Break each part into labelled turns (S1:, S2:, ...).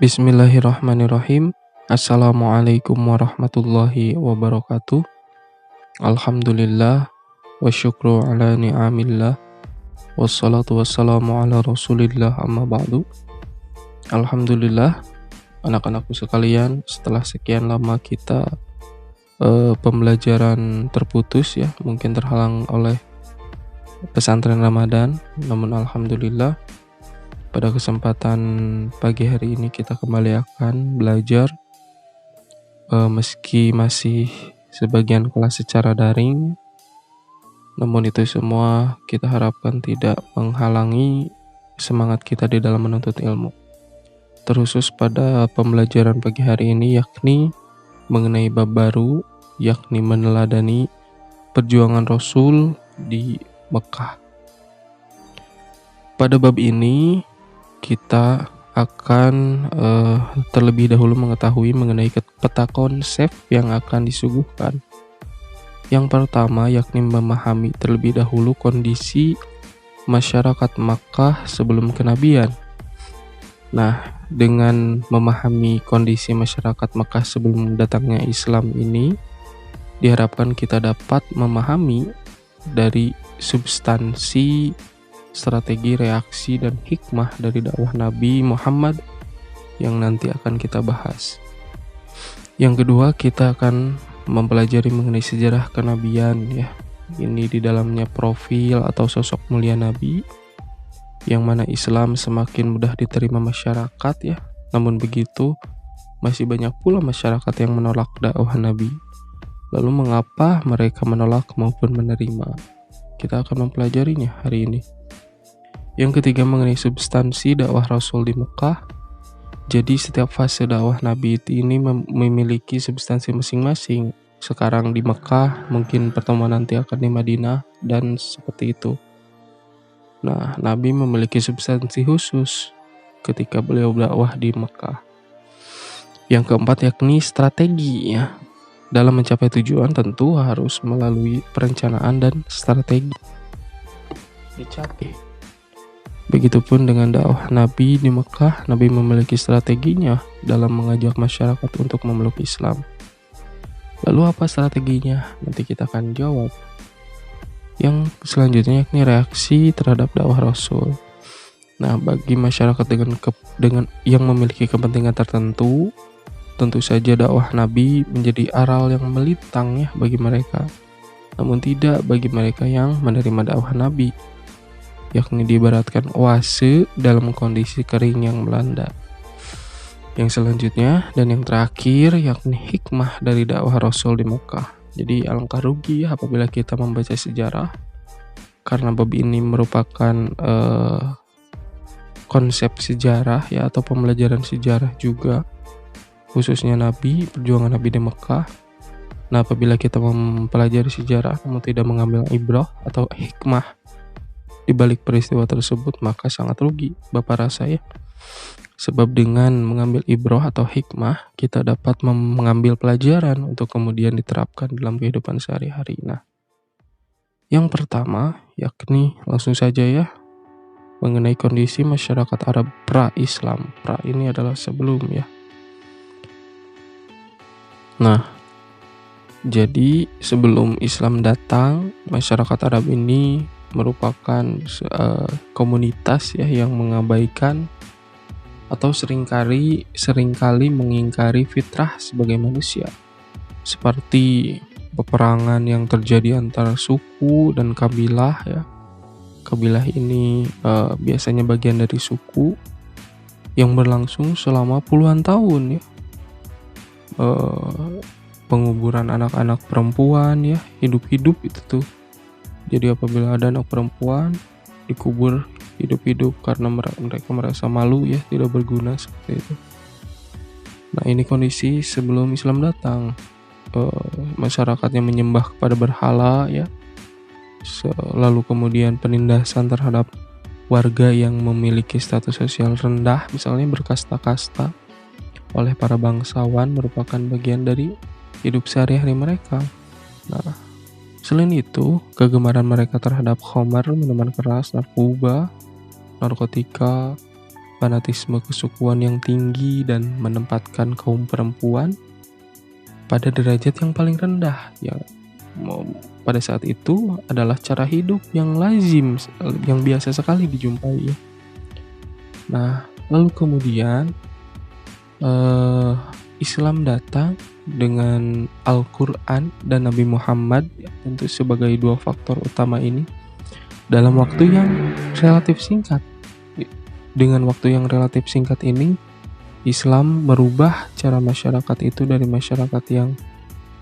S1: Bismillahirrahmanirrahim. Assalamualaikum warahmatullahi wabarakatuh. Alhamdulillah wa syukru ala ni'amillah wassalatu wassalamu ala rasulillah amma ba'du. Alhamdulillah, anak-anakku sekalian, setelah sekian lama kita pembelajaran terputus ya, mungkin terhalang oleh pesantren Ramadan, namun alhamdulillah pada kesempatan pagi hari ini kita kembali akan belajar meski masih sebagian kelas secara daring, namun itu semua kita harapkan tidak menghalangi semangat kita di dalam menuntut ilmu. Terkhusus pada pembelajaran pagi hari ini yakni mengenai bab baru, yakni meneladani perjuangan Rasul di Mekah. Pada bab ini kita akan terlebih dahulu mengetahui mengenai peta konsep yang akan disuguhkan. Yang pertama yakni memahami terlebih dahulu kondisi masyarakat Makkah sebelum kenabian. Nah, dengan memahami kondisi masyarakat Makkah sebelum datangnya Islam ini, diharapkan kita dapat memahami dari substansi, strategi, reaksi, dan hikmah dari dakwah Nabi Muhammad yang nanti akan kita bahas. Yang kedua, kita akan mempelajari mengenai sejarah kenabian ya. Ini di dalamnya profil atau sosok mulia Nabi, yang mana Islam semakin mudah diterima masyarakat ya. Namun begitu, masih banyak pula masyarakat yang menolak dakwah Nabi. Lalu mengapa mereka menolak maupun menerima? Kita akan mempelajarinya hari ini. Yang ketiga mengenai substansi dakwah Rasul di Mekah. Jadi setiap fase dakwah Nabi ini memiliki substansi masing-masing. Sekarang di Mekah, mungkin pertemuan nanti akan di Madinah, dan seperti itu. Nah, Nabi memiliki substansi khusus ketika beliau dakwah di Mekah. Yang keempat yakni strategi ya. Dalam mencapai tujuan tentu harus melalui perencanaan dan strategi dicapai. Begitupun dengan dakwah Nabi di Mekah, Nabi memiliki strateginya dalam mengajak masyarakat untuk memeluk Islam. Lalu apa strateginya? Nanti kita akan jawab. Yang selanjutnya yakni reaksi terhadap dakwah Rasul. Nah, bagi masyarakat dengan yang memiliki kepentingan tertentu, tentu saja dakwah Nabi menjadi aral yang melintang ya bagi mereka. Namun tidak bagi mereka yang menerima dakwah Nabi, yakni diibaratkan oase dalam kondisi kering yang melanda. Yang selanjutnya dan yang terakhir yakni hikmah dari dakwah Rasul di Mekah. Jadi alangkah rugi ya apabila kita membaca sejarah, karena bab ini merupakan konsep sejarah ya, atau pembelajaran sejarah juga, khususnya Nabi, perjuangan Nabi di Mekah. Nah, apabila kita mempelajari sejarah namun tidak mengambil ibrah atau hikmah di balik peristiwa tersebut, maka sangat rugi Bapak rasa ya. Sebab dengan mengambil ibrah atau hikmah, kita dapat mengambil pelajaran untuk kemudian diterapkan dalam kehidupan sehari-hari. Nah, yang pertama yakni langsung saja ya, mengenai kondisi masyarakat Arab pra-Islam. Pra ini adalah sebelum ya. Nah, jadi sebelum Islam datang, masyarakat Arab ini merupakan komunitas ya yang mengabaikan atau seringkali mengingkari fitrah sebagai manusia, seperti peperangan yang terjadi antara suku dan kabilah ya. Kabilah ini biasanya bagian dari suku yang berlangsung selama puluhan tahun ya. Penguburan anak-anak perempuan ya, hidup-hidup itu tuh. Jadi apabila ada anak perempuan dikubur hidup-hidup karena mereka merasa malu ya, tidak berguna seperti itu. Nah, ini kondisi sebelum Islam datang. Masyarakatnya menyembah kepada berhala ya. Lalu kemudian penindasan terhadap warga yang memiliki status sosial rendah, misalnya berkasta-kasta, oleh para bangsawan merupakan bagian dari hidup sehari-hari mereka. Nah, selain itu, kegemaran mereka terhadap khamar, minuman keras, narkoba, narkotika, fanatisme kesukuan yang tinggi dan menempatkan kaum perempuan pada derajat yang paling rendah. Ya, pada saat itu adalah cara hidup yang lazim, yang biasa sekali dijumpai. Nah, lalu kemudian Islam datang dengan Al-Quran dan Nabi Muhammad, ya, tentu sebagai dua faktor utama ini dalam waktu yang relatif singkat. Dengan waktu yang relatif singkat ini, Islam merubah cara masyarakat itu dari masyarakat yang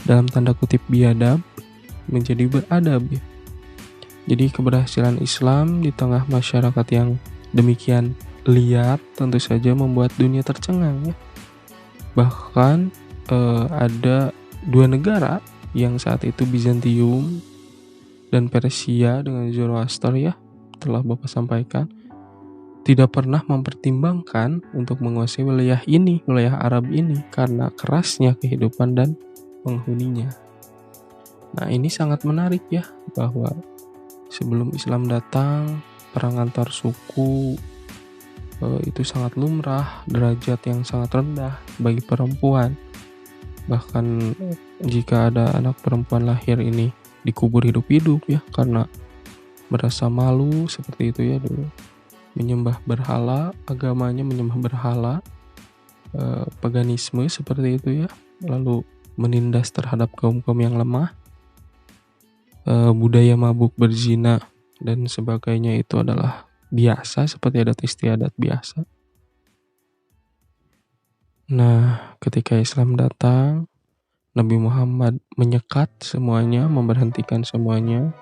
S1: dalam tanda kutip biadab menjadi beradab, ya. Jadi keberhasilan Islam di tengah masyarakat yang demikian liar tentu saja membuat dunia tercengang, ya. Bahkan ada dua negara yang saat itu Bizantium dan Persia dengan Zoroaster, ya, telah Bapak sampaikan, tidak pernah mempertimbangkan untuk menguasai wilayah ini, wilayah Arab ini, karena kerasnya kehidupan dan penghuninya. Nah, ini sangat menarik, ya, bahwa sebelum Islam datang, perang antar suku itu sangat lumrah, derajat yang sangat rendah bagi perempuan. Bahkan jika ada anak perempuan lahir ini dikubur hidup-hidup, ya, karena merasa malu seperti itu, ya, dulu. Menyembah berhala, agamanya menyembah berhala, paganisme seperti itu, ya. Lalu menindas terhadap kaum-kaum yang lemah, budaya mabuk, berzina dan sebagainya itu adalah biasa, seperti adat istiadat biasa. Nah, ketika Islam datang, Nabi Muhammad menyekat semuanya, memberhentikan semuanya,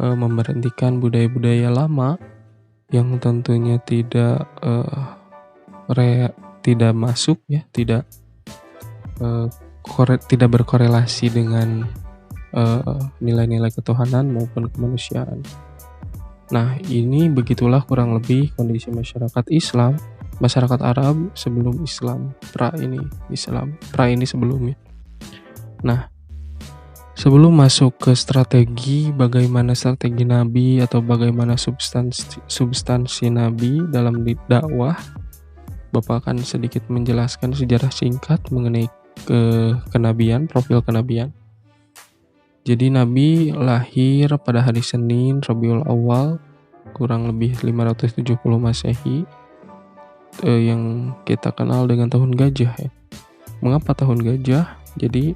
S1: memberhentikan budaya-budaya lama yang tentunya tidak masuk, ya, tidak berkorelasi dengan nilai-nilai ketuhanan maupun kemanusiaan. Nah, ini begitulah kurang lebih kondisi masyarakat Islam, masyarakat Arab sebelum Islam, pra ini sebelumnya. Nah, sebelum masuk ke bagaimana strategi Nabi atau bagaimana substansi Nabi dalam dakwah, Bapak akan sedikit menjelaskan sejarah singkat mengenai kenabian, profil kenabian. Jadi Nabi lahir pada hari Senin Rabiul Awal kurang lebih 570 Masehi, yang kita kenal dengan tahun gajah, ya. Mengapa tahun gajah? Jadi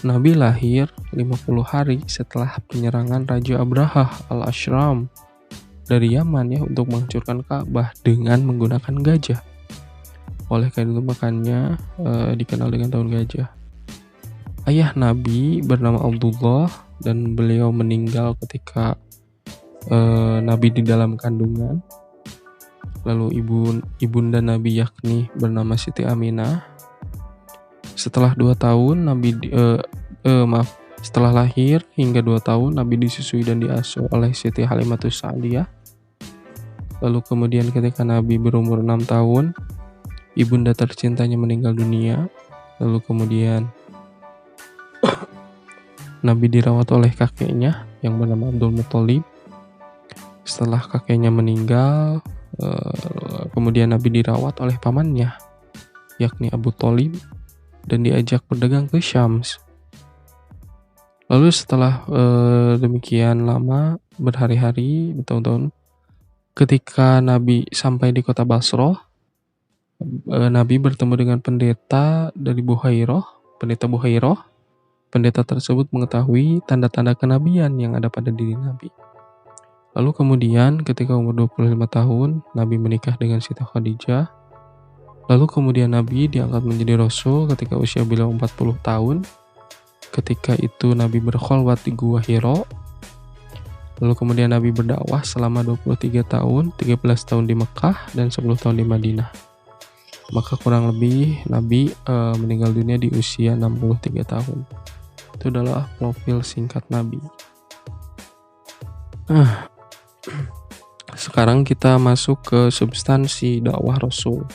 S1: Nabi lahir 50 hari setelah penyerangan Raja Abrahah al-Ashram dari Yaman, ya, untuk menghancurkan Ka'bah dengan menggunakan gajah. Oleh karena itu makanya dikenal dengan tahun gajah. Ayah Nabi bernama Abdullah dan beliau meninggal ketika Nabi di dalam kandungan. Lalu ibunda Nabi yakni bernama Siti Aminah. Setelah 2 tahun setelah lahir hingga 2 tahun Nabi disusui dan diasuh oleh Siti Halimatus Sa'diyah. Lalu kemudian ketika Nabi berumur 6 tahun, ibunda tercintanya meninggal dunia. Lalu kemudian Nabi dirawat oleh kakeknya yang bernama Abdul Muthalib. Setelah kakeknya meninggal, kemudian Nabi dirawat oleh pamannya, yakni Abu Thalib, dan diajak berdagang ke Syams. Lalu setelah demikian lama, berhari-hari, bertahun-tahun, ketika Nabi sampai di kota Basrah, Nabi bertemu dengan pendeta dari pendeta Buhairah. Pendeta tersebut mengetahui tanda-tanda kenabian yang ada pada diri Nabi. Lalu kemudian ketika umur 25 tahun, Nabi menikah dengan Siti Khadijah. Lalu kemudian Nabi diangkat menjadi Rasul ketika usia beliau 40 tahun. Ketika itu Nabi berkholwat di Gua Hira. Lalu kemudian Nabi berdakwah selama 23 tahun, 13 tahun di Mekah dan 10 tahun di Madinah. Maka kurang lebih Nabi meninggal dunia di usia 63 tahun. Itu adalah profil singkat Nabi. Sekarang kita masuk ke substansi dakwah Rasul.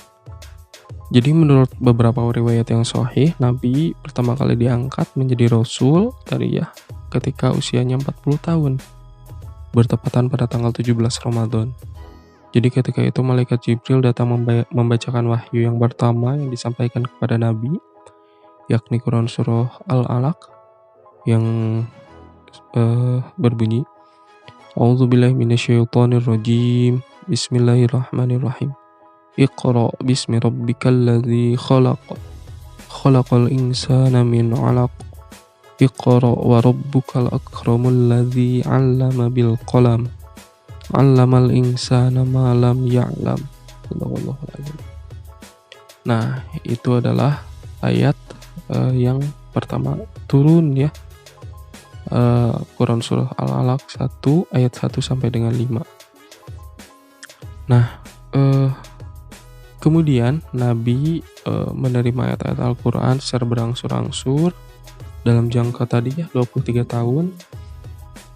S1: Jadi menurut beberapa riwayat yang sahih, Nabi pertama kali diangkat menjadi Rasul ketika usianya 40 tahun. Bertepatan pada tanggal 17 Ramadan. Jadi ketika itu malaikat Jibril datang membacakan wahyu yang pertama yang disampaikan kepada Nabi, yakni Quran surah Al-Alaq yang berbunyi, A'udzubillahi minasyaitonirrajim. Bismillahirrahmanirrahim. Iqra bismi rabbikal ladzi khalaq. Khalaqal insana min 'alaq. Iqra wa rabbukal akramul ladzi 'allama bil qalam. 'Allamal insana ma lam ya'lam. Shadaqallahul adzim. Nah, itu adalah ayat yang pertama turun ya. Quran surah Al-Alaq 1 ayat 1 sampai dengan 5. Nah, kemudian Nabi menerima ayat-ayat Al-Quran secara berangsur-angsur dalam jangka tadi ya 23 tahun.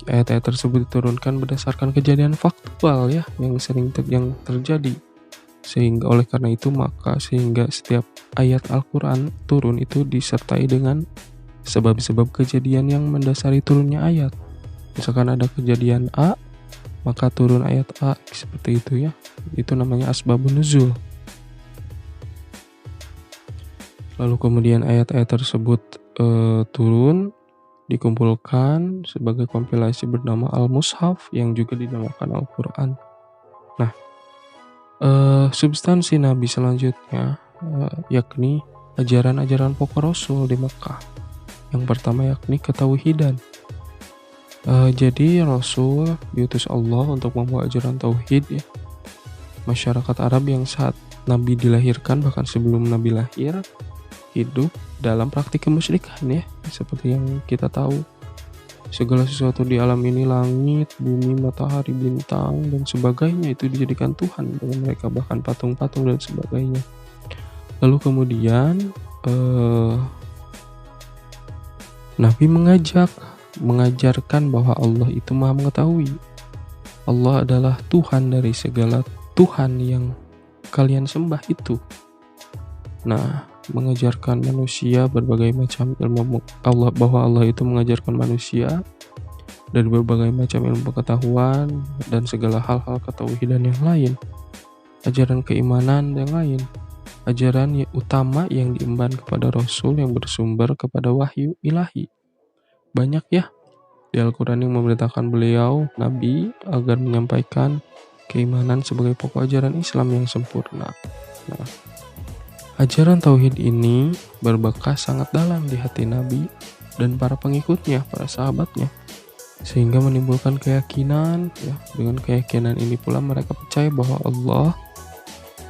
S1: Ayat-ayat tersebut diturunkan berdasarkan kejadian faktual ya yang sering yang terjadi. Sehingga oleh karena itu maka sehingga setiap ayat Al-Quran turun itu disertai dengan sebab-sebab kejadian yang mendasari turunnya ayat. Misalkan ada kejadian A, maka turun ayat A, seperti itu ya. Itu namanya asbabun nuzul. Lalu kemudian ayat-ayat tersebut turun, dikumpulkan sebagai kompilasi bernama Al-Mushaf yang juga dinamakan Al-Quran. Nah, substansi Nabi selanjutnya yakni ajaran-ajaran pokok Rasul di Mekah. Yang pertama yakni ketauhidan. Jadi Rasul diutus Allah untuk membawa ajaran tauhid ya. Masyarakat Arab yang saat Nabi dilahirkan bahkan sebelum Nabi lahir hidup dalam praktik kemusyrikan ya, seperti yang kita tahu. Segala sesuatu di alam ini, langit, bumi, matahari, bintang dan sebagainya itu dijadikan Tuhan bagi mereka, bahkan patung-patung dan sebagainya. Lalu kemudian Nabi mengajarkan bahwa Allah itu Maha mengetahui. Allah adalah Tuhan dari segala Tuhan yang kalian sembah itu. Nah, mengajarkan manusia berbagai macam ilmu Allah, bahwa Allah itu mengajarkan manusia dari berbagai macam ilmu pengetahuan dan segala hal-hal ketauhidan yang lain, ajaran keimanan yang lain, ajaran yang utama yang diemban kepada Rasul yang bersumber kepada wahyu ilahi. Banyak ya di Al-Quran yang memerintahkan beliau, Nabi, agar menyampaikan keimanan sebagai pokok ajaran Islam yang sempurna. Nah, ajaran tauhid ini berbekas sangat dalam di hati Nabi dan para pengikutnya, para sahabatnya, sehingga menimbulkan keyakinan ya. Dengan keyakinan ini pula mereka percaya bahwa Allah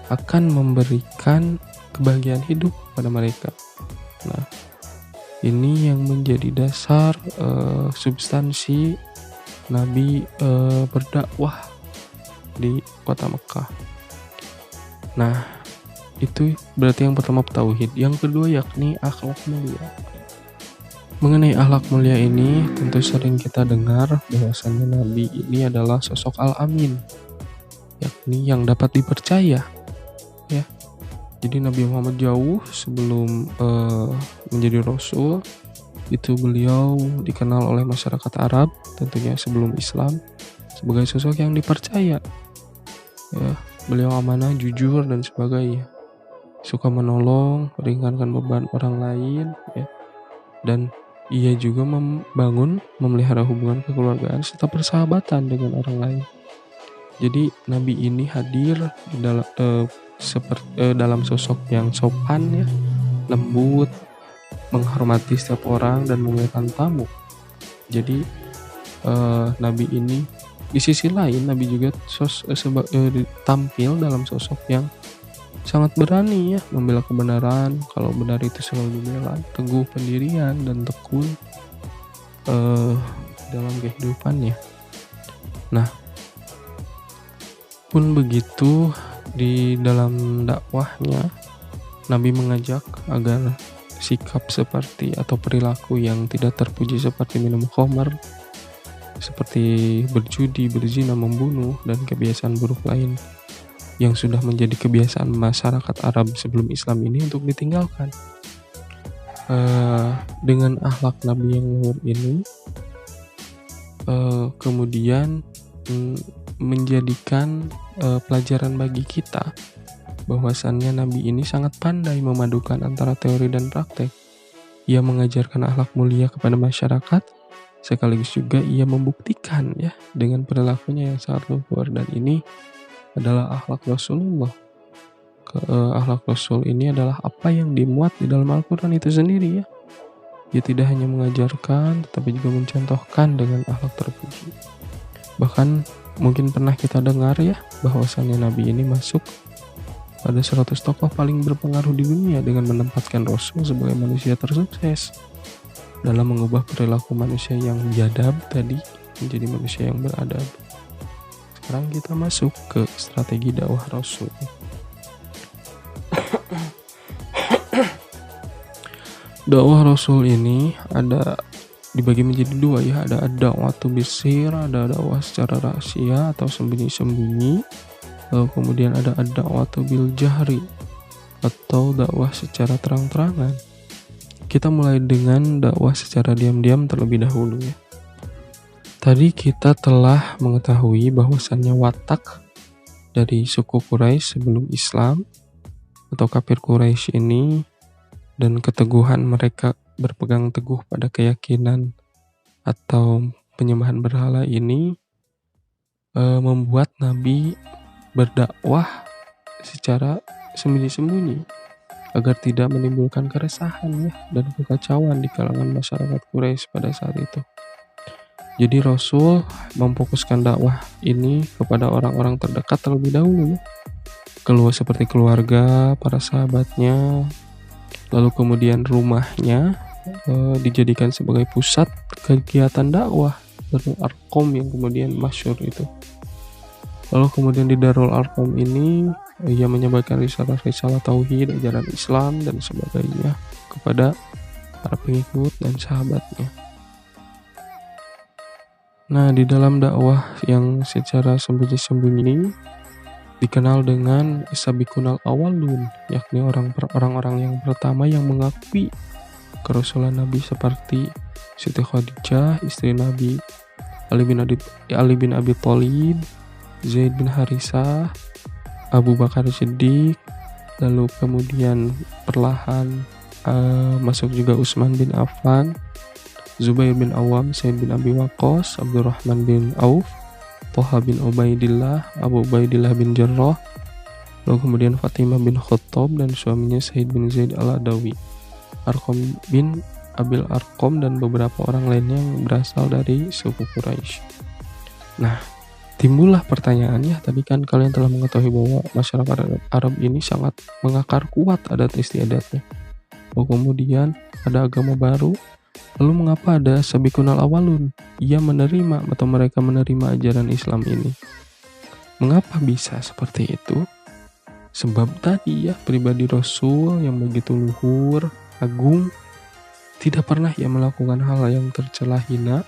S1: akan memberikan kebahagiaan hidup pada mereka. Nah, ini yang menjadi dasar substansi Nabi berdakwah di kota Mekah. Nah, itu berarti yang pertama tauhid. Yang kedua yakni akhlak mulia. Mengenai akhlak mulia ini tentu sering kita dengar bahwasannya Nabi ini adalah sosok al-amin, yakni yang dapat dipercaya ya. Jadi Nabi Muhammad jauh sebelum menjadi Rasul itu beliau dikenal oleh masyarakat Arab tentunya sebelum Islam sebagai sosok yang dipercaya ya. Beliau amanah, jujur dan sebagainya, suka menolong, meringankan beban orang lain ya. Dan ia juga memelihara hubungan kekeluargaan serta persahabatan dengan orang lain. Jadi Nabi ini hadir di dalam sosok yang sopan ya, lembut, menghormati setiap orang dan memuliakan tamu. Jadi Nabi ini di sisi lain Nabi juga tampil dalam sosok yang sangat berani ya, membela kebenaran kalau benar itu selalu dibela, teguh pendirian dan tekun dalam kehidupannya. Nah, pun begitu di dalam dakwahnya Nabi mengajak agar sikap seperti atau perilaku yang tidak terpuji seperti minum khamar, seperti berjudi, berzina, membunuh dan kebiasaan buruk lain yang sudah menjadi kebiasaan masyarakat Arab sebelum Islam ini untuk ditinggalkan. Dengan akhlak Nabi yang luhur ini kemudian menjadikan pelajaran bagi kita bahwasannya Nabi ini sangat pandai memadukan antara teori dan praktek. Ia mengajarkan akhlak mulia kepada masyarakat, sekaligus juga ia membuktikan ya dengan perilakunya yang sangat luhur, dan ini adalah akhlak Rasulullah. Akhlak Rasul ini adalah apa yang dimuat di dalam Al-Quran itu sendiri ya. Ia tidak hanya mengajarkan, tetapi juga mencontohkan dengan akhlak terpuji. Bahkan mungkin pernah kita dengar ya, bahwasannya Nabi ini masuk pada 100 tokoh paling berpengaruh di dunia dengan menempatkan Rasul sebagai manusia tersukses dalam mengubah perilaku manusia yang biadab tadi menjadi manusia yang beradab. Sekarang kita masuk ke strategi dakwah Rasul. Dakwah Rasul ini ada dibagi menjadi dua ya, ada dakwah bisir, ada dakwah secara rahasia atau sembunyi-sembunyi. Lalu kemudian ada dakwah bil jahri atau dakwah secara terang-terangan. Kita mulai dengan dakwah secara diam-diam terlebih dahulu ya. Tadi kita telah mengetahui bahwasannya watak dari suku Quraisy sebelum Islam atau kafir Quraisy ini dan keteguhan mereka berpegang teguh pada keyakinan atau penyembahan berhala ini membuat Nabi berdakwah secara sembunyi-sembunyi agar tidak menimbulkan keresahan ya dan kekacauan di kalangan masyarakat Quraisy pada saat itu. Jadi Rasul memfokuskan dakwah ini kepada orang-orang terdekat terlebih dahulu ya. Seperti keluarga, para sahabatnya, lalu kemudian rumahnya dijadikan sebagai pusat kegiatan dakwah Darul Arqam yang kemudian masyhur itu. Lalu kemudian di Darul Arqam ini ia menyampaikan risalah-risalah tauhid, ajaran Islam dan sebagainya kepada para pengikut dan sahabatnya. Nah, di dalam dakwah yang secara sembunyi-sembunyi dikenal dengan Sabiqunal Awwalun, yakni orang-orang yang pertama yang mengakui kerasulan Nabi seperti Siti Khadijah, istri Nabi, Ali bin Abi Thalib, Zaid bin Harisah, Abu Bakar Siddiq, lalu kemudian perlahan masuk juga Utsman bin Affan, Zubair bin Awam, Sa'id bin Abi Waqqas, Abdurrahman bin Auf, Thalha bin Ubaidillah, Abu Ubaidillah bin Jarrah, lalu kemudian Fatimah bin Khattab dan suaminya Said bin Zaid al-Adawi, Arqam bin Abil Arqam dan beberapa orang lainnya yang berasal dari suku Quraisy. Nah, timbullah pertanyaannya, tadi kan kalian telah mengetahui bahwa masyarakat Arab ini sangat mengakar kuat adat istiadatnya. Kemudian ada agama baru, lalu mengapa ada Sabiqunal Awwalun? Ia menerima atau mereka menerima ajaran Islam ini. Mengapa bisa seperti itu? Sebab tadi ya, pribadi Rasul yang begitu luhur, agung, tidak pernah ia melakukan hal yang tercela hina.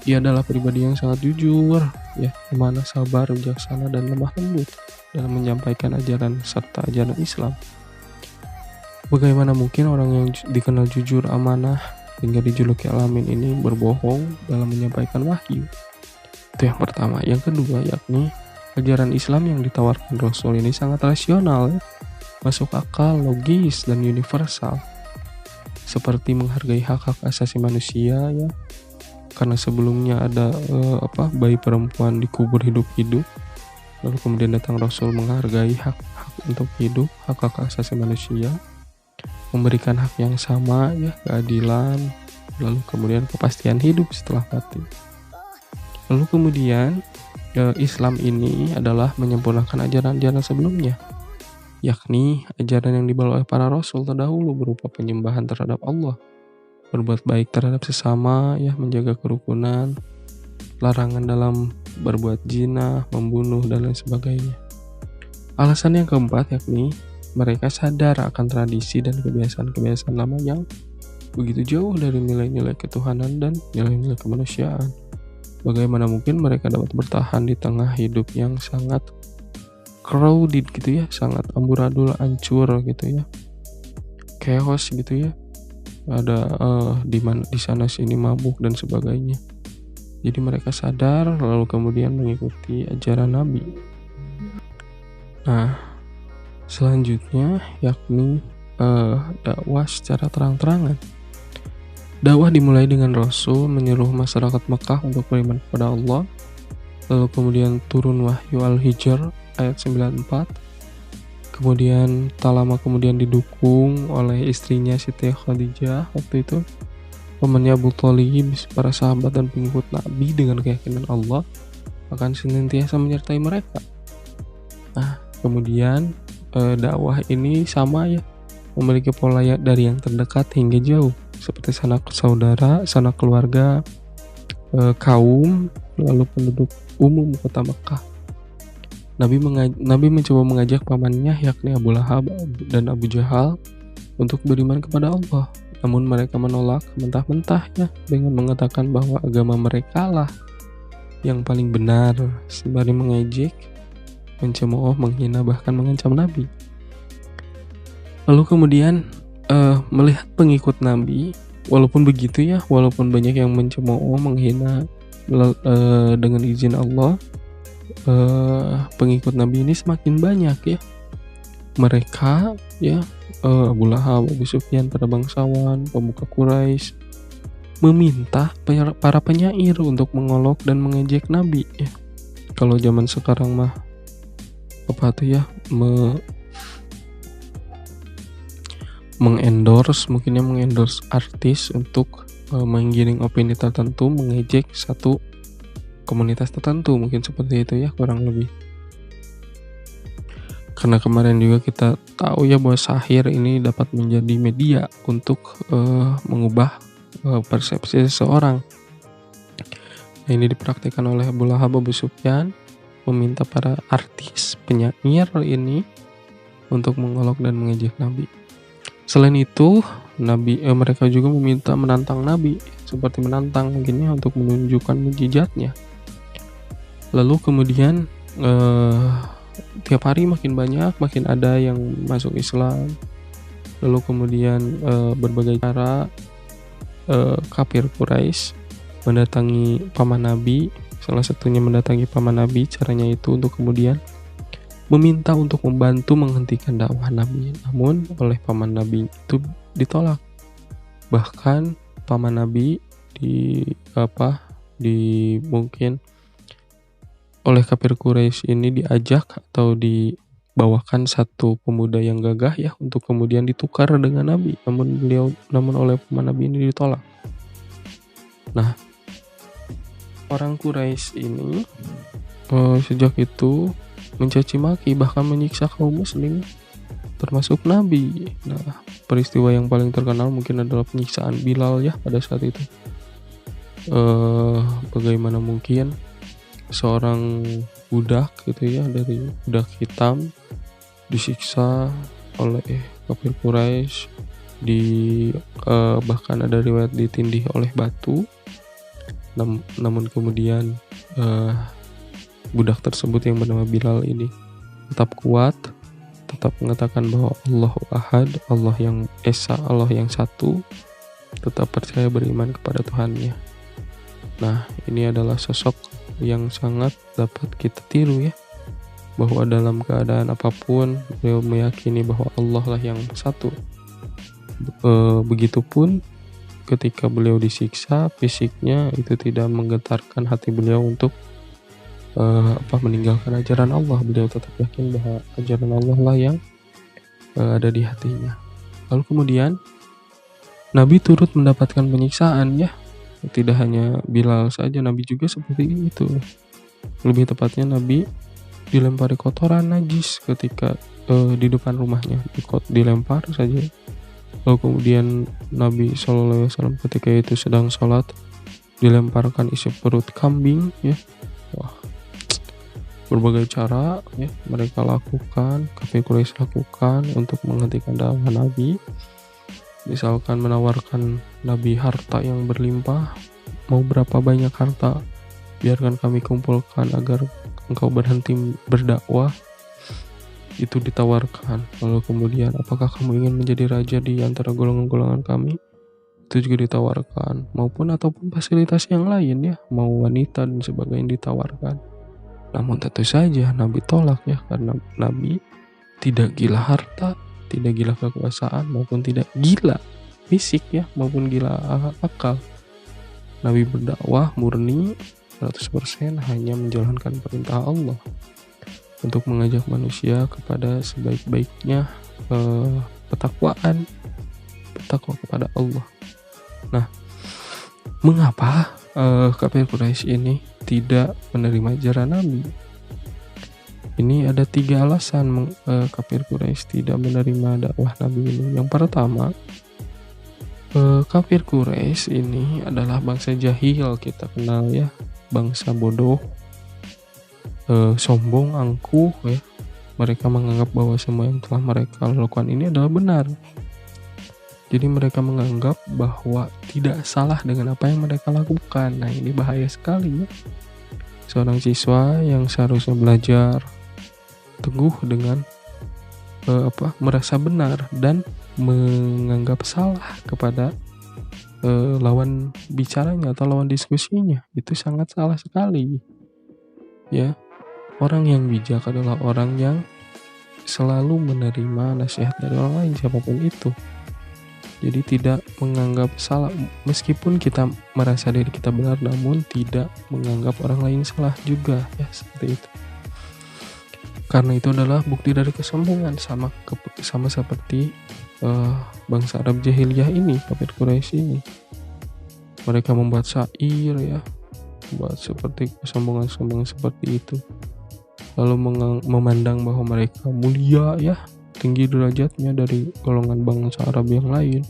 S1: Ia adalah pribadi yang sangat jujur, ya, amanah, sabar, bijaksana, dan lemah lembut dalam menyampaikan ajaran serta ajaran Islam. Bagaimana mungkin orang yang dikenal jujur, amanah, hingga dijuluki Alamin ini berbohong dalam menyampaikan wahyu? Itu yang pertama. Yang kedua, yakni ajaran Islam yang ditawarkan Rasul ini sangat rasional, ya, masuk akal, logis, dan universal. Seperti menghargai hak-hak asasi manusia, ya. Karena sebelumnya ada bayi perempuan dikubur hidup-hidup, lalu kemudian datang Rasul menghargai hak untuk hidup, hak-hak asasi manusia, memberikan hak yang sama, ya, keadilan, lalu kemudian kepastian hidup setelah mati. Lalu kemudian Islam ini adalah menyempurnakan ajaran-ajaran sebelumnya, yakni ajaran yang dibawa oleh para Rasul terdahulu berupa penyembahan terhadap Allah, berbuat baik terhadap sesama, ya, menjaga kerukunan, larangan dalam berbuat zina, membunuh, dan lain sebagainya. Alasan yang keempat yakni mereka sadar akan tradisi dan kebiasaan-kebiasaan lama yang begitu jauh dari nilai-nilai ketuhanan dan nilai-nilai kemanusiaan. Bagaimana mungkin mereka dapat bertahan di tengah hidup yang sangat crowded gitu ya, sangat amburadul, hancur gitu ya, chaos gitu ya. Ada di sana sini mabuk dan sebagainya. Jadi mereka sadar lalu kemudian mengikuti ajaran Nabi. Nah, selanjutnya yakni dakwah secara terang-terangan. Dakwah dimulai dengan Rasul menyuruh masyarakat Mekah untuk beriman kepada Allah. Lalu kemudian turun wahyu Al-Hijr ayat 94. Kemudian tak lama kemudian didukung oleh istrinya Siti Khadijah waktu itu, pamannya Abu Thalib, para sahabat dan pengikut Nabi dengan keyakinan Allah akan senantiasa menyertai mereka. Nah, kemudian dakwah ini sama ya, memiliki pola dari yang terdekat hingga jauh, seperti sanak saudara, sanak keluarga, kaum, lalu penduduk umum kota Mekah. Nabi mencoba mengajak pamannya yakni Abu Lahab dan Abu Jahal untuk beriman kepada Allah. Namun mereka menolak mentah-mentah ya, dengan mengatakan bahwa agama mereka lah yang paling benar, sembari mengejek, mencemooh, menghina, bahkan mengancam Nabi. Lalu kemudian melihat pengikut Nabi, walaupun banyak yang mencemooh, menghina dengan izin Allah, pengikut Nabi ini semakin banyak ya. Mereka ya, Abu Lahab, Abu Sufyan, para bangsawan, pemuka Quraisy meminta para penyair untuk mengolok dan mengejek Nabi ya. Kalau zaman sekarang mah mengendorse artis untuk menggiring opini tertentu, mengejek satu komunitas tertentu, mungkin seperti itu ya kurang lebih. Karena kemarin juga kita tahu ya bahwa sahir ini dapat menjadi media untuk mengubah persepsi seseorang. Nah, ini dipraktikkan oleh Abu Lahab, Abu Sufyan, meminta para artis penyair ini untuk mengolok dan mengejek Nabi. Selain itu, mereka juga menantang Nabi, seperti menantang mungkinnya untuk menunjukkan mukjizatnya. Lalu kemudian tiap hari makin ada yang masuk Islam. Lalu kemudian berbagai cara kafir Quraisy mendatangi paman Nabi. Salah satunya mendatangi paman Nabi, caranya itu untuk kemudian meminta untuk membantu menghentikan dakwah Nabi. Namun oleh paman Nabi itu ditolak. Bahkan paman Nabi mungkin oleh kafir Quraisy ini diajak atau dibawakan satu pemuda yang gagah ya untuk kemudian ditukar dengan Nabi. Namun oleh paman Nabi ini ditolak. Nah, orang Quraisy ini sejak itu mencaci maki bahkan menyiksa kaum muslim termasuk Nabi. Nah, peristiwa yang paling terkenal mungkin adalah penyiksaan Bilal ya pada saat itu. Bagaimana mungkin seorang budak gitu ya, dari budak hitam disiksa oleh kafir Quraisy, bahkan ada riwayat ditindih oleh batu. Namun kemudian budak tersebut yang bernama Bilal ini tetap kuat, tetap mengatakan bahwa Allahu Ahad, Allah yang Esa, Allah yang satu, tetap percaya beriman kepada Tuhannya. Nah, ini adalah sosok yang sangat dapat kita tiru ya, bahwa dalam keadaan apapun beliau meyakini bahwa Allah lah yang satu. Begitupun ketika beliau disiksa fisiknya, itu tidak menggetarkan hati beliau untuk meninggalkan ajaran Allah. Beliau tetap yakin bahwa ajaran Allah lah yang ada di hatinya. Lalu kemudian Nabi turut mendapatkan penyiksaan ya. Tidak hanya Bilal saja, Nabi juga seperti itu. Lebih tepatnya Nabi dilempari kotoran najis ketika di depan rumahnya, dilempar saja. Lalu kemudian Nabi SAW ketika itu sedang sholat dilemparkan isi perut kambing ya. Wah, berbagai cara ya mereka lakukan, kafir Quraisy lakukan untuk menghentikan dakwah Nabi. Misalkan menawarkan Nabi harta yang berlimpah, mau berapa banyak harta biarkan kami kumpulkan agar engkau berhenti berdakwah. Itu ditawarkan. Lalu kemudian, apakah kamu ingin menjadi raja di antara golongan-golongan kami? itu juga ditawarkan, ataupun fasilitas yang lain ya, mau wanita dan sebagainya ditawarkan. Namun tentu saja Nabi tolak ya, karena Nabi tidak gila harta, tidak gila kekuasaan, maupun tidak gila fisik ya, maupun gila akal. Nabi berdakwah murni 100% hanya menjalankan perintah Allah untuk mengajak manusia kepada sebaik-baiknya bertakwa kepada Allah. Nah, mengapa kafir Quraisy ini tidak menerima ajaran Nabi? Ini ada 3 alasan kafir Quraisy tidak menerima dakwah Nabi ini. Yang pertama, kafir Quraisy ini adalah bangsa jahil, kita kenal ya, bangsa bodoh, sombong, angkuh ya. Mereka menganggap bahwa semua yang telah mereka lakukan ini adalah benar. Jadi mereka menganggap bahwa tidak salah dengan apa yang mereka lakukan. Nah, ini bahaya sekali ya. Seorang siswa yang seharusnya belajar teguh dengan merasa benar dan menganggap salah kepada lawan bicaranya atau lawan diskusinya, itu sangat salah sekali ya. Orang yang bijak adalah orang yang selalu menerima nasihat dari orang lain, siapapun itu. Jadi tidak menganggap salah, meskipun kita merasa diri kita benar, namun tidak menganggap orang lain salah juga ya, seperti itu. Karena itu adalah bukti dari kesombongan, sama seperti bangsa Arab jahiliyah ini, kafir Quraisy ini. Mereka membuat syair ya, buat seperti kesombongan seperti itu. Lalu memandang bahwa mereka mulia ya, tinggi derajatnya dari golongan bangsa Arab yang lain.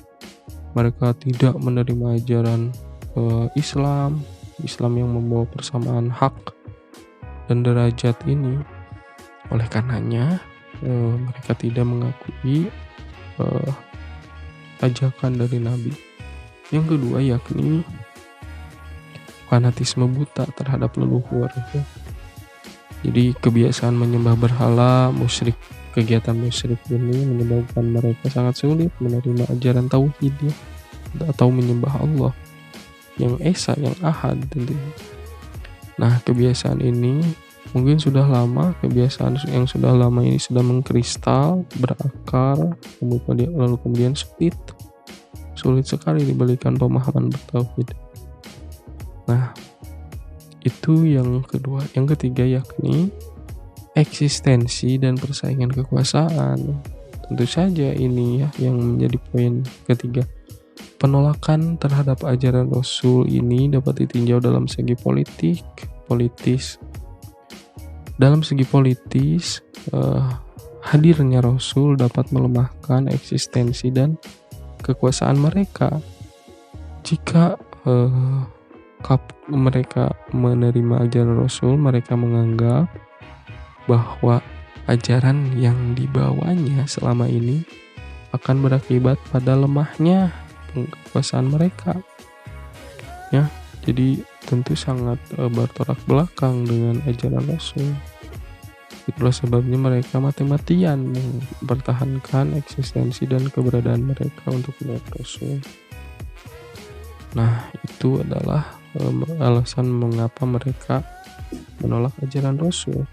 S1: Mereka tidak menerima ajaran Islam yang membawa persamaan hak dan derajat ini. Oleh karenanya mereka tidak mengakui ajakan dari Nabi. Yang kedua yakni fanatisme buta terhadap leluhur ya. Jadi kebiasaan menyembah berhala, kegiatan musyrik ini menyebabkan mereka sangat sulit menerima ajaran tauhid ya, atau menyembah Allah yang esa, yang ahad tentunya. Nah, kebiasaan ini mungkin sudah lama, kebiasaan yang sudah lama ini sudah mengkristal, berakar, lalu kemudian sulit sekali diberikan pemahaman bertauhid. Nah, itu yang kedua. Yang ketiga yakni eksistensi dan persaingan kekuasaan. Tentu saja ini ya yang menjadi poin ketiga. Penolakan terhadap ajaran Rasul ini dapat ditinjau dalam segi politis. Dalam segi politis, hadirnya Rasul dapat melemahkan eksistensi dan kekuasaan mereka. Jika mereka menerima ajaran Rasul, mereka menganggap bahwa ajaran yang dibawanya selama ini akan berakibat pada lemahnya kekuasaan mereka ya. Jadi tentu sangat bertolak belakang dengan ajaran Rasul. Itulah sebabnya mereka mati-matian mempertahankan eksistensi dan keberadaan mereka untuk menurut Rasul. Nah, itu adalah alasan mengapa mereka menolak ajaran Rasul.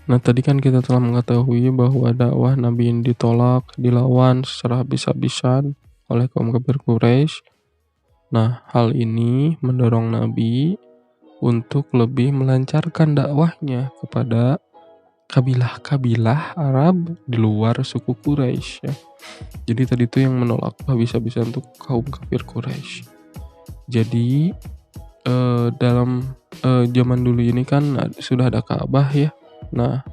S1: Nah, tadi kan kita telah mengetahui bahwa dakwah Nabi yang ditolak, dilawan secara habis-habisan oleh kaum kafir Quraisy. Nah, hal ini mendorong Nabi untuk lebih melancarkan dakwahnya kepada kabilah-kabilah Arab di luar suku Quraisy ya. Jadi tadi itu yang menolak habis-habisan untuk kaum kafir Quraisy. Jadi dalam zaman dulu ini kan sudah ada Ka'bah ya. Nah,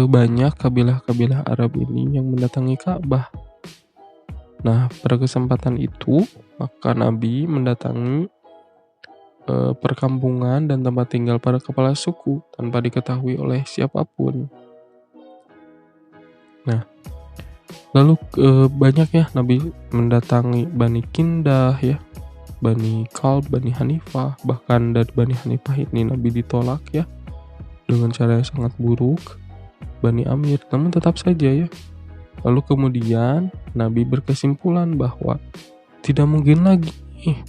S1: banyak kabilah-kabilah Arab ini yang mendatangi Ka'bah. Nah, pada kesempatan itu maka Nabi mendatangi perkampungan dan tempat tinggal para kepala suku tanpa diketahui oleh siapapun. Nah, lalu banyak ya Nabi mendatangi Bani Kindah ya, Bani Kalb, Bani Hanifah. Bahkan dari Bani Hanifah ini Nabi ditolak ya dengan cara yang sangat buruk, Bani Amir. Namun tetap saja ya Lalu kemudian Nabi berkesimpulan bahwa tidak mungkin lagi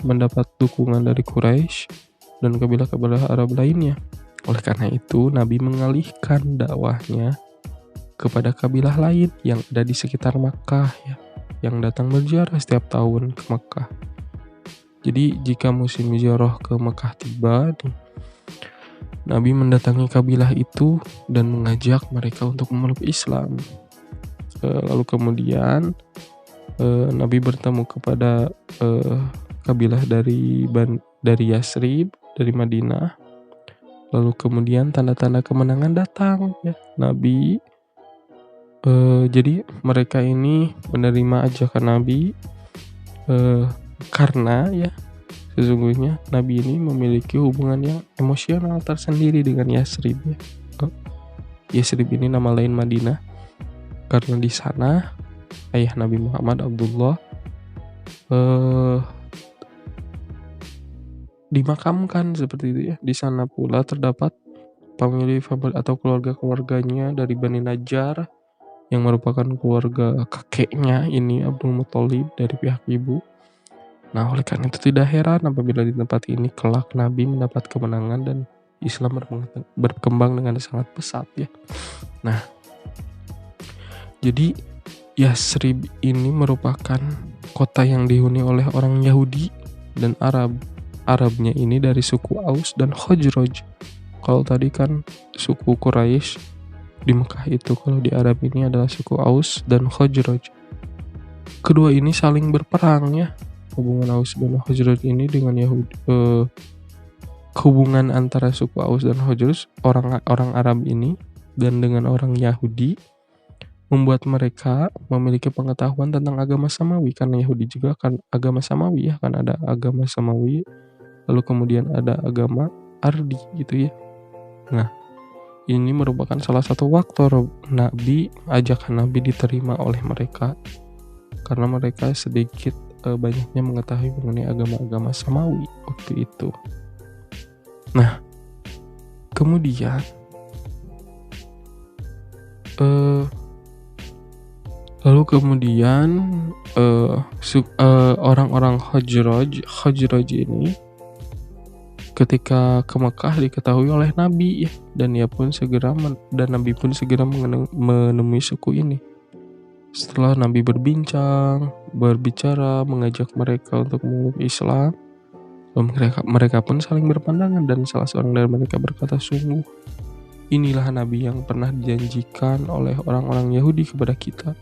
S1: mendapat dukungan dari Quraisy dan kabilah-kabilah Arab lainnya. Oleh karena itu, Nabi mengalihkan dakwahnya kepada kabilah lain yang ada di sekitar Makkah ya, yang datang berziarah setiap tahun ke Makkah. Jadi jika musim ziarah ke Makkah tiba, Nabi mendatangi kabilah itu dan mengajak mereka untuk memeluk Islam. Lalu kemudian Nabi bertemu kepada kabilah dari Yasrib, dari Madinah. Lalu kemudian tanda-tanda kemenangan datang ya. Nabi jadi mereka ini menerima ajakan Nabi karena ya sesungguhnya Nabi ini memiliki hubungan yang emosional tersendiri dengan Yasrib ya. Yasrib ini nama lain Madinah karena di sana ayah Nabi Muhammad Abdullah dimakamkan seperti itu ya. Di sana pula terdapat famili atau keluarga-keluarganya dari Bani Najjar yang merupakan keluarga kakeknya ini Abdul Muthalib dari pihak ibu. Nah, oleh karena itu tidak heran apabila di tempat ini kelak Nabi mendapat kemenangan dan Islam berkembang dengan sangat pesat ya. Nah, jadi Yasrib ini merupakan kota yang dihuni oleh orang Yahudi dan Arab. Arabnya ini dari suku Aus dan Khazraj. Kalau tadi kan suku Quraisy di Mekah itu, kalau di Arab ini adalah suku Aus dan Khazraj. Kedua ini saling berperang ya. Hubungan Aus dan Khazraj ini dengan Yahudi, hubungan antara suku Aus dan Khazraj, orang Arab ini dan dengan orang Yahudi membuat mereka memiliki pengetahuan tentang agama Samawi, karena Yahudi juga kan agama Samawi ya, kan ada agama Samawi, lalu kemudian ada agama Ardi gitu ya. Nah, ini merupakan salah satu faktor ajakan Nabi diterima oleh mereka karena mereka sedikit banyaknya mengetahui mengenai agama-agama Samawi waktu itu. Nah, kemudian orang-orang Khazraj ini ketika ke Mekah diketahui oleh Nabi ya, dan Nabi pun segera menemui suku ini. Setelah Nabi berbicara, mengajak mereka untuk memeluk Islam, mereka pun saling berpandangan dan salah seorang dari mereka berkata, sungguh inilah Nabi yang pernah dijanjikan oleh orang-orang Yahudi kepada kita,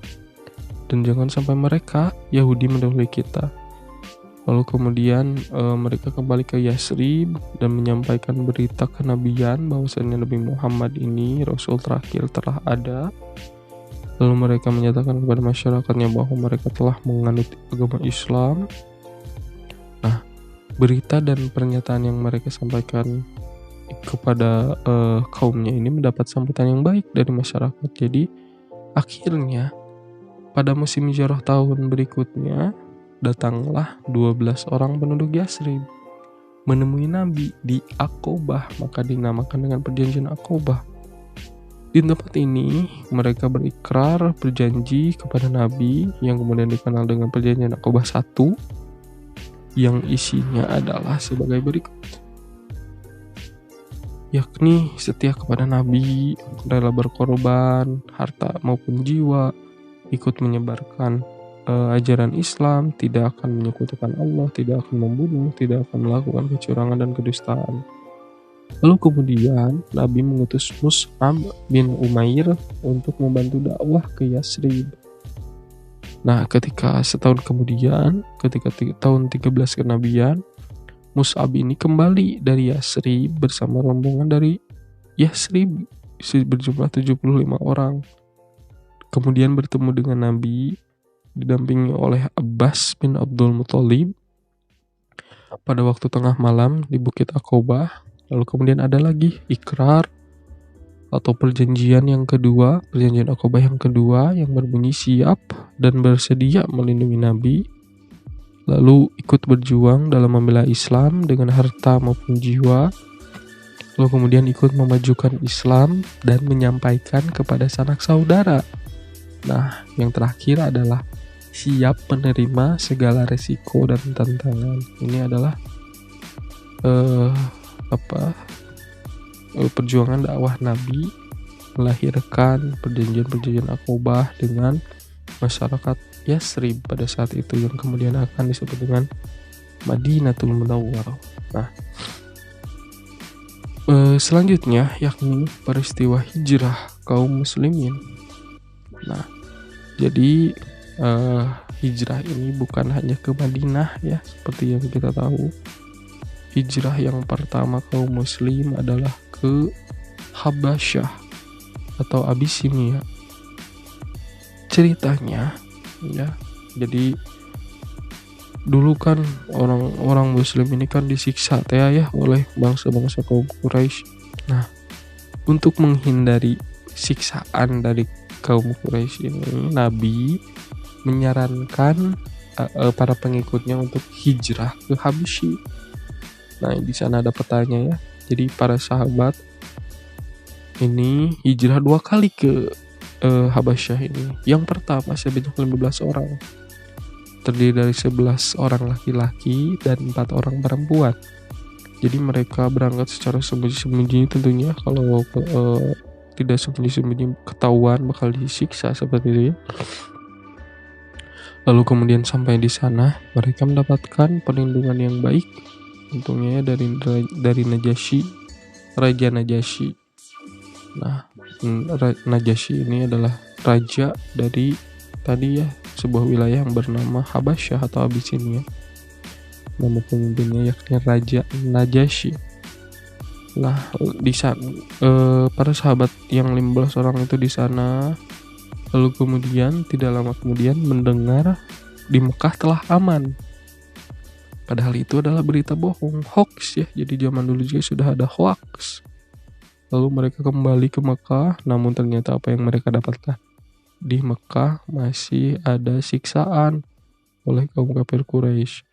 S1: dan jangan sampai mereka Yahudi mendahului kita. Lalu kemudian mereka kembali ke Yasrib dan menyampaikan berita kenabian bahwasanya Nabi Muhammad ini Rasul terakhir telah ada. Lalu mereka menyatakan kepada masyarakatnya bahwa mereka telah menganut agama Islam. Nah, berita dan pernyataan yang mereka sampaikan kepada kaumnya ini mendapat sambutan yang baik dari masyarakat. Jadi akhirnya pada musim hijrah tahun berikutnya datanglah 12 orang penduduk Yasrib menemui Nabi di Aqobah, maka dinamakan dengan perjanjian Aqobah. Di tempat ini mereka berjanji kepada Nabi yang kemudian dikenal dengan perjanjian Aqobah 1, yang isinya adalah sebagai berikut, yakni setia kepada Nabi, rela berkorban harta maupun jiwa, ikut menyebarkan ajaran Islam, tidak akan menyekutukan Allah, tidak akan membunuh, tidak akan melakukan kecurangan dan kedustaan. Lalu kemudian Nabi mengutus Mus'ab bin Umair untuk membantu dakwah ke Yasrib. Nah, ketika setahun kemudian, ketika tahun 13 kenabian, Mus'ab ini kembali dari Yasrib bersama rombongan dari Yasrib berjumlah 75 orang. Kemudian bertemu dengan Nabi didampingi oleh Abbas bin Abdul Muthalib pada waktu tengah malam di Bukit Aqobah. Lalu kemudian ada lagi ikrar atau perjanjian yang kedua, perjanjian Aqobah yang kedua yang berbunyi siap dan bersedia melindungi Nabi, lalu ikut berjuang dalam membela Islam dengan harta maupun jiwa, lalu kemudian ikut memajukan Islam dan menyampaikan kepada sanak saudara Nah, yang terakhir adalah siap menerima segala resiko dan tantangan. Ini adalah eh, perjuangan dakwah Nabi melahirkan perjanjian-perjanjian Aqobah dengan masyarakat Yasrib pada saat itu, yang kemudian akan disebut dengan Madinatul Munawwarah. Nah, selanjutnya yakni peristiwa hijrah kaum muslimin. Nah, jadi hijrah ini bukan hanya ke Madinah ya, seperti yang kita tahu. Hijrah yang pertama kaum muslim adalah ke Habasyah atau Abisinia. Ceritanya ya, jadi dulu kan orang-orang muslim ini kan disiksa ya oleh bangsa-bangsa kaum Quraisy. Nah, untuk menghindari siksaan dari kaum Quraisy ini, Nabi menyarankan para pengikutnya untuk hijrah ke Habsyi. Nah, di sana ada petanya ya. Jadi para sahabat ini hijrah 2 kali ke Habasyah ini. Yang pertama sebanyak 15 orang. Terdiri dari 11 orang laki-laki dan 4 orang perempuan. Jadi mereka berangkat secara sembunyi-sembunyi tentunya. Kalau tidak sembunyi-sembunyi ketahuan bakal disiksa seperti itu ya. Lalu kemudian sampai di sana mereka mendapatkan perlindungan yang baik untungnya dari Najasyi, Raja Najasyi. Nah, Najasyi ini adalah raja dari tadi ya sebuah wilayah yang bernama Habasyah atau Abisinia. Nama pemimpinnya yakni Raja Najasyi. Nah, di sana para sahabat yang 15 orang itu di sana. Lalu kemudian tidak lama kemudian mendengar di Mekah telah aman. Padahal itu adalah berita bohong, hoax ya. Jadi zaman dulu juga sudah ada hoax. Lalu mereka kembali ke Mekah, namun ternyata apa yang mereka dapatkan? Di Mekah masih ada siksaan oleh kaum kafir Quraisy.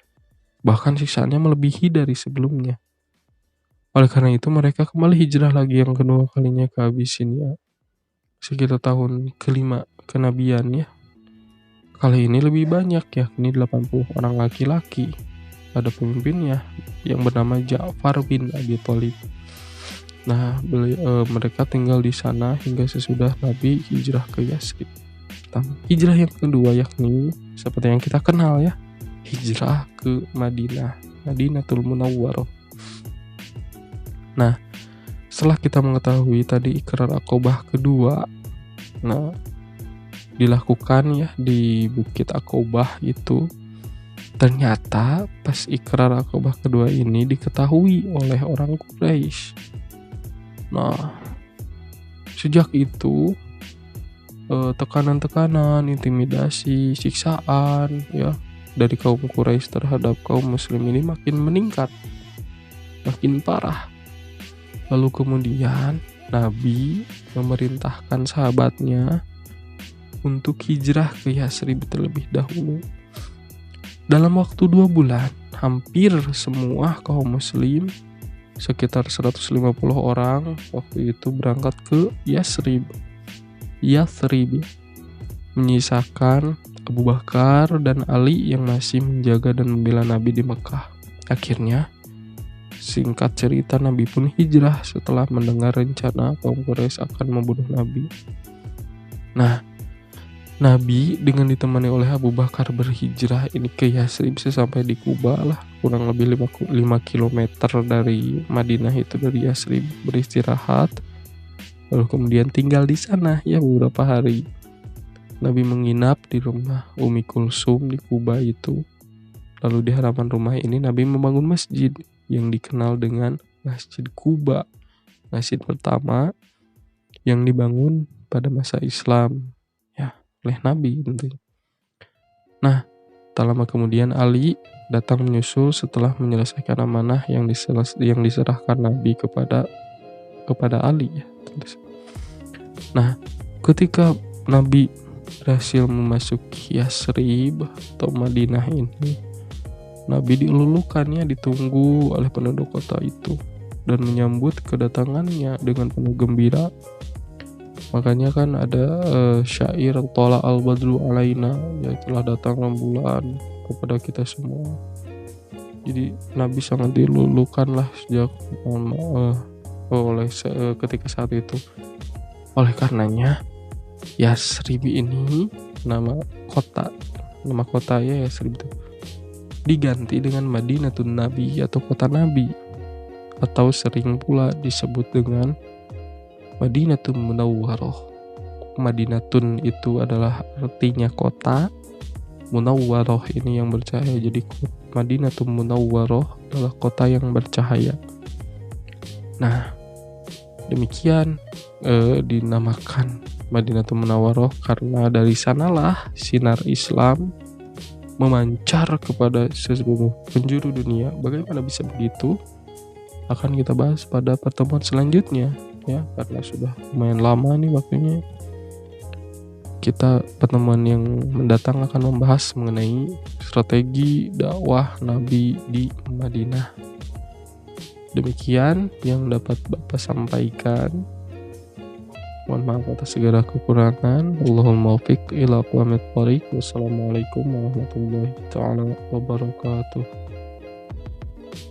S1: Bahkan siksaannya melebihi dari sebelumnya. Oleh karena itu mereka kembali hijrah lagi yang kedua kalinya ke Abisinia. Sekitar tahun kelima kenabian ya. Kali ini lebih banyak yakni 80 orang laki-laki. Ada pemimpinnya yang bernama Ja'far bin Abi Thalib. Nah, mereka tinggal di sana hingga sesudah Nabi hijrah ke Yasrib. Hijrah yang kedua yakni seperti yang kita kenal ya, hijrah ke Madinah, Madinatul Munawwarah. Nah, setelah kita mengetahui tadi ikrar Aqobah kedua, nah dilakukan ya di Bukit Aqobah itu. Ternyata pas ikrar Aqobah kedua ini diketahui oleh orang Quraisy. Nah, sejak itu tekanan-tekanan, intimidasi, siksaan ya dari kaum Quraisy terhadap kaum muslim ini makin meningkat, makin parah. Lalu kemudian Nabi memerintahkan sahabatnya untuk hijrah ke Yasrib terlebih dahulu. Dalam waktu 2 bulan, hampir semua kaum muslim, sekitar 150 orang waktu itu berangkat ke Yasrib, menyisakan Abu Bakar dan Ali yang masih menjaga dan membela Nabi di Mekah. Akhirnya, singkat cerita Nabi pun hijrah setelah mendengar rencana kaum Quraisy akan membunuh Nabi. Nah, Nabi dengan ditemani oleh Abu Bakar berhijrah ini ke Yasrib sesampai di Kuba lah, kurang lebih 5 km dari Madinah itu, dari Yasrib, beristirahat. Lalu kemudian tinggal di sana ya beberapa hari. Nabi menginap di rumah Umi Kulsum di Kuba itu. Lalu di halaman rumah ini Nabi membangun masjid yang dikenal dengan Masjid Kuba, masjid pertama yang dibangun pada masa Islam oleh Nabi tentunya. Nah, tak lama kemudian Ali datang menyusul setelah menyelesaikan amanah yang diserahkan Nabi kepada Ali ya. Nah, ketika Nabi berhasil memasuki Yasrib atau Madinah ini, Nabi dilulukannya, ditunggu oleh penduduk kota itu dan menyambut kedatangannya dengan penuh gembira. Makanya kan ada syair Thala al-badru alaina, ya telah datang rembulan kepada kita semua. Jadi Nabi sangat dilulukan lah sejak ketika saat itu. Oleh karenanya Yasrib ini nama kota ya Yasrib itu diganti dengan Madinatun Nabi atau kota Nabi, atau sering pula disebut dengan Madinatun Munawwaroh. Madinatun itu adalah artinya kota, Munawwaroh ini yang bercahaya. Jadi Madinatun Munawwaroh adalah kota yang bercahaya. Nah, demikian dinamakan Madinatun Munawwaroh karena dari sanalah sinar Islam memancar kepada seluruh penjuru dunia. Bagaimana bisa begitu? Akan kita bahas pada pertemuan selanjutnya ya, karena sudah lumayan lama nih waktunya. Kita pertemuan yang mendatang akan membahas mengenai strategi dakwah Nabi di Madinah. Demikian yang dapat Bapak sampaikan. Mohon maaf atas segala kekurangan. Allahumma muwaffiq ila aqwamit thoriq. Wassalamualaikum warahmatullahi taala wabarakatuh.